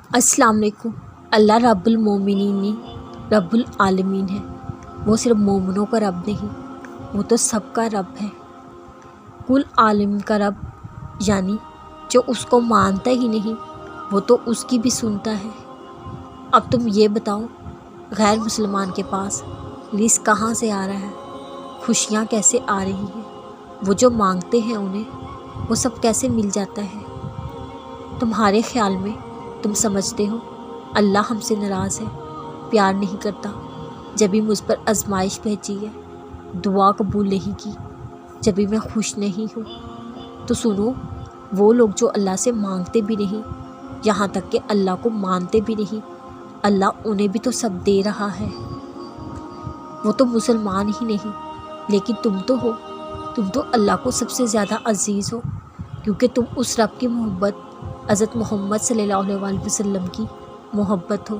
السلام علیکم۔ اللہ رب المومنین رب العالمین ہے۔ وہ صرف مومنوں کا رب نہیں، وہ تو سب کا رب ہے۔ کل عالم کا رب، یعنی جو اس کو مانتا ہی نہیں وہ تو اس کی بھی سنتا ہے۔ اب تم یہ بتاؤ، غیر مسلمان کے پاس رزق کہاں سے آ رہا ہے، خوشیاں کیسے آ رہی ہیں، وہ جو مانگتے ہیں انہیں وہ سب کیسے مل جاتا ہے؟ تمہارے خیال میں تم سمجھتے ہو اللہ ہم سے ناراض ہے، پیار نہیں کرتا؟ جبھی مجھ پر آزمائش بھیجی ہے، دعا قبول نہیں کی، جبھی میں خوش نہیں ہوں، تو سنو، وہ لوگ جو اللہ سے مانگتے بھی نہیں، یہاں تک کہ اللہ کو مانتے بھی نہیں، اللہ انہیں بھی تو سب دے رہا ہے۔ وہ تو مسلمان ہی نہیں، لیکن تم تو ہو، تم تو اللہ کو سب سے زیادہ عزیز ہو، کیونکہ تم اس رب کی محبت، حضرت محمد صلی اللہ علیہ وسلم کی محبت ہو۔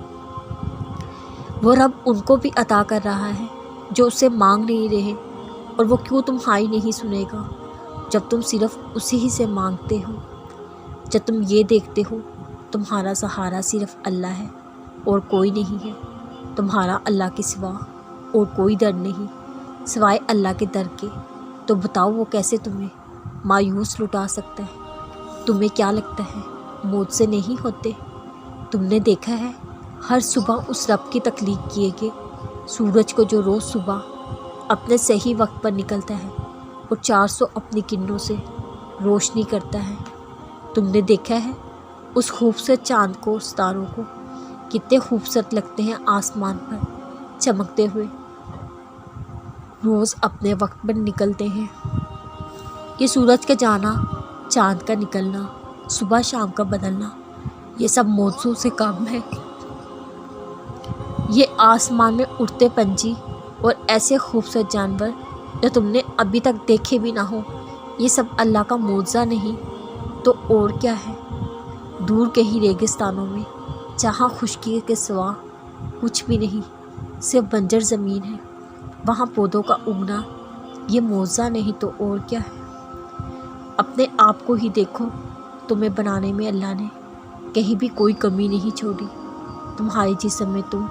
وہ رب ان کو بھی عطا کر رہا ہے جو اس سے مانگ نہیں رہے، اور وہ کیوں تمہاری نہیں سنے گا جب تم صرف اسی ہی سے مانگتے ہو، جب تم یہ دیکھتے ہو تمہارا سہارا صرف اللہ ہے اور کوئی نہیں ہے، تمہارا اللہ کے سوا اور کوئی در نہیں سوائے اللہ کے در کے، تو بتاؤ وہ کیسے تمہیں مایوس لٹا سکتا ہے؟ تمہیں کیا لگتا ہے موت سے نہیں ہوتے؟ تم نے دیکھا ہے ہر صبح اس رب کی تخلیق کیے کہ سورج کو جو روز صبح اپنے صحیح وقت پر نکلتا ہے اور 400 اپنی کرنوں سے روشنی کرتا ہے۔ تم نے دیکھا ہے اس خوبصورت چاند کو، ستاروں کو کتنے خوبصورت لگتے ہیں آسمان پر چمکتے ہوئے، روز اپنے وقت پر نکلتے ہیں۔ یہ سورج کا جانا، چاند کا نکلنا، صبح شام کا بدلنا، یہ سب موضوع سے کم ہے۔ یہ آسمان میں اڑتے پنچھی اور ایسے خوبصورت جانور جو تم نے ابھی تک دیکھے بھی نہ ہو، یہ سب اللہ کا معجزہ نہیں تو اور کیا ہے؟ دور کہیں ریگستانوں میں جہاں خشکی کے سوا کچھ بھی نہیں، صرف بنجر زمین ہے، وہاں پودوں کا اگنا یہ معجزہ نہیں تو اور کیا ہے؟ اپنے آپ کو ہی دیکھو، تمہیں بنانے میں اللہ نے کہیں بھی کوئی کمی نہیں چھوڑی۔ تمہارے جسم میں تم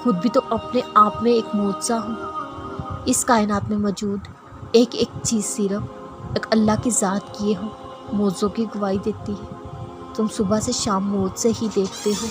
خود بھی تو اپنے آپ میں ایک معجزہ ہو۔ اس کائنات میں موجود ایک ایک چیز صرف ایک اللہ کی ذات کیے ہو معجزوں کی گواہی دیتی ہے۔ تم صبح سے شام موت سے ہی دیکھتے ہو۔